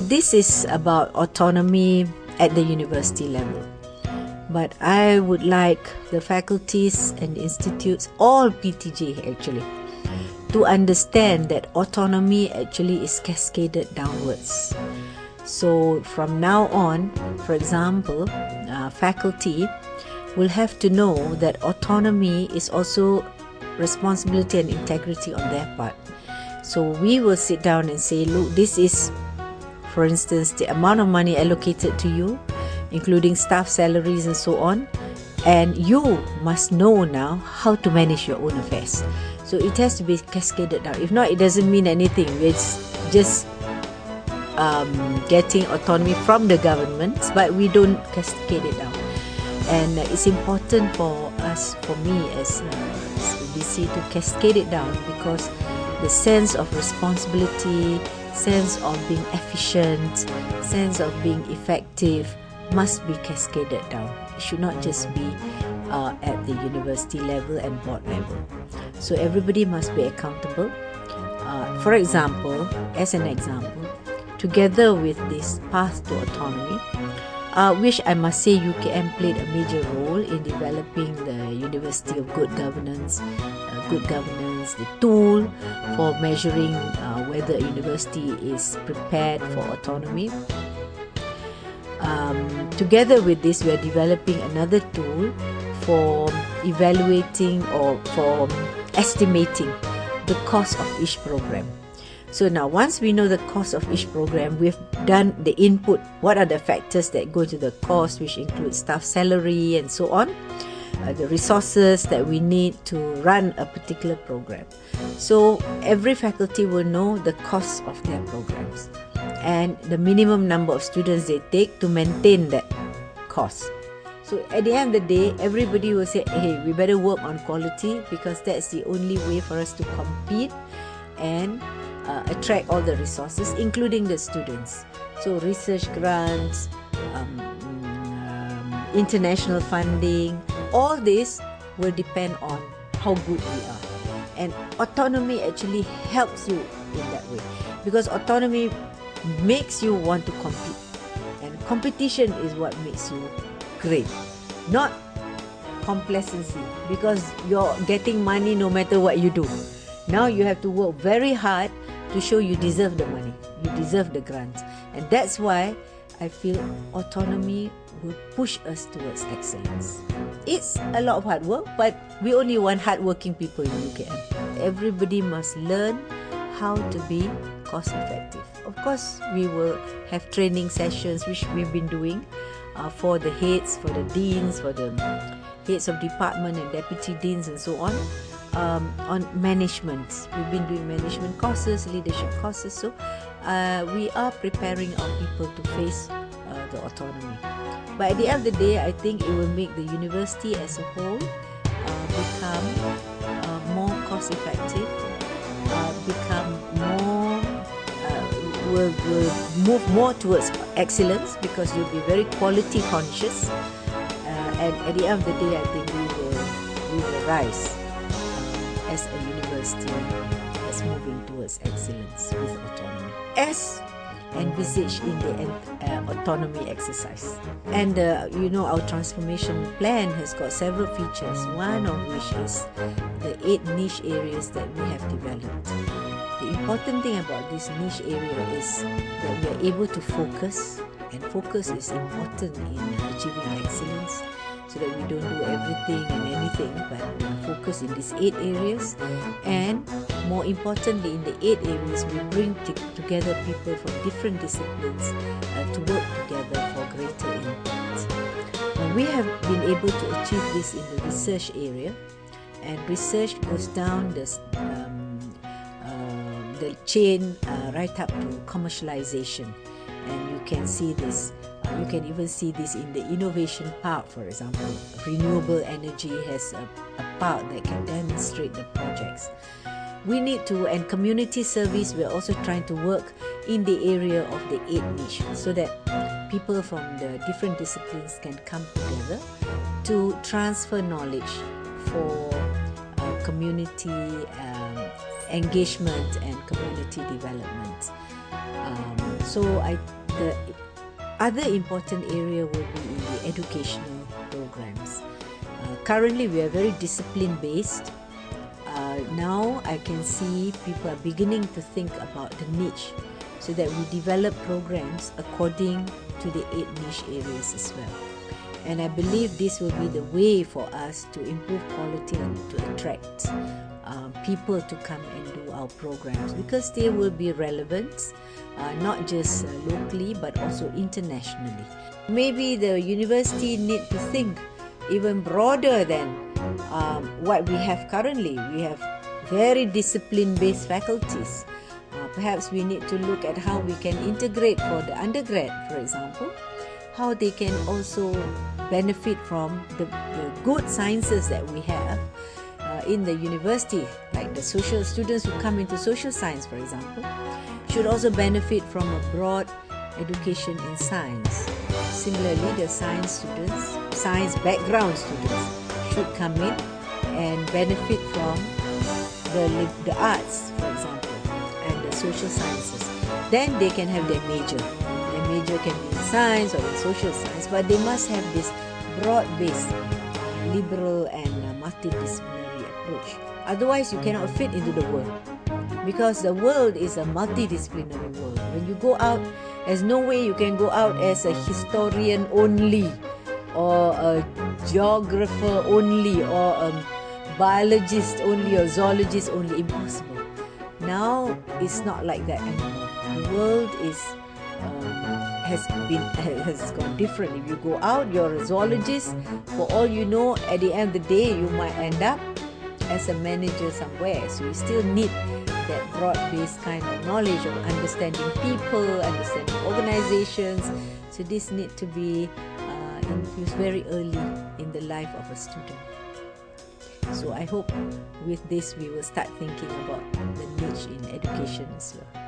This is about autonomy at the university level. But I would like the faculties and institutes, all PTJ actually, to understand that autonomy actually is cascaded downwards. So from now on, for example, faculty will have to know that autonomy is also responsibility and integrity on their part. So we will sit down and say, look, this is, for instance, the amount of money allocated to you, including staff salaries and so on, and you must know now how to manage your own affairs. So it has to be cascaded down. If not, it doesn't mean anything. It's just getting autonomy from the governments, but we don't cascade it down. And it's important for us, for me as ABC, to cascade it down, because the sense of responsibility, sense of being efficient, sense of being effective must be cascaded down. It should not just be at the university level and board level. So everybody must be accountable. For example, as an example, together with this path to autonomy, which I must say UKM played a major role in developing the University of Good Governance, the tool for measuring whether a university is prepared for autonomy. Together with this, we are developing another tool for evaluating or for estimating the cost of each program. So now, once we know the cost of each program, we've done the input. What are the factors that go into the cost, which include staff salary and so on, the resources that we need to run a particular program. So every faculty will know the cost of their programs and the minimum number of students they take to maintain that cost. So at the end of the day, everybody will say, hey, we better work on quality, because that's the only way for us to compete and attract all the resources, including the students. So research grants, international funding, all this will depend on how good we are. And autonomy actually helps you in that way, because autonomy makes you want to compete, and competition is what makes you great, not complacency, because you're getting money no matter what you do. Now you have to work very hard to show you deserve the money, you deserve the grant. And that's why I feel autonomy will push us towards excellence. It's a lot of hard work, but we only want hardworking people in UKM. Everybody must learn how to be cost effective. Of course, we will have training sessions, which we've been doing for the heads, for the deans, for the heads of department and deputy deans and so on management. We've been doing management courses, leadership courses. So we are preparing our people to face the autonomy. But at the end of the day, I think it will make the university as a whole become more cost effective, become more, will move more towards excellence, because you'll be very quality conscious. And at the end of the day, I think we will rise as a university that's moving towards excellence with autonomy, as envisaged in the autonomy exercise. And our transformation plan has got several features, one of which is the 8 niche areas that we have developed. The important thing about this niche area is that we are able to focus, and focus is important in achieving excellence, so that we don't do everything and anything, but focus in these 8 areas. And more importantly, in the 8 areas, we bring together people from different disciplines to work together for greater impact. Now, we have been able to achieve this in the research area, and research goes down the chain right up to commercialization. And you can see this. You can even see this in the innovation part, for example. Renewable energy has a part that can demonstrate the projects. We need to, and community service, we're also trying to work in the area of the 8 niche, so that people from the different disciplines can come together to transfer knowledge for community engagement and community development. The other important area will be in the educational programs. Currently, we are very discipline based. Now I can see people are beginning to think about the niche, so that we develop programs according to the 8 niche areas as well. And I believe this will be the way for us to improve quality and to attract people to come and do our programs, because they will be relevant, not just locally but also internationally. Maybe the university need to think even broader than what we have currently. We have very discipline-based faculties. Perhaps we need to look at how we can integrate for the undergrad, for example, how they can also benefit from the good sciences that we have in the university, like the social students who come into social science, for example, should also benefit from a broad education in science. Similarly, the science students, science background students, should come in and benefit from the arts, for example, and the social sciences. Then they can have their major. Their major can be in science or in social science, but they must have this broad-based, liberal and multidisciplinary approach. Otherwise, you cannot fit into the world, because the world is a multidisciplinary world. When you go out, there's no way you can go out as a historian only, or a geographer only, or a biologist only, or zoologist only. Impossible. Now it's not like that anymore. The world has gone different. If you go out, you're a zoologist. For all you know, at the end of the day, you might end up as a manager somewhere. So you still need that broad-based kind of knowledge of understanding people, understanding organizations. So this need to be infused very early in the life of a student. So I hope with this we will start thinking about the niche in education as well.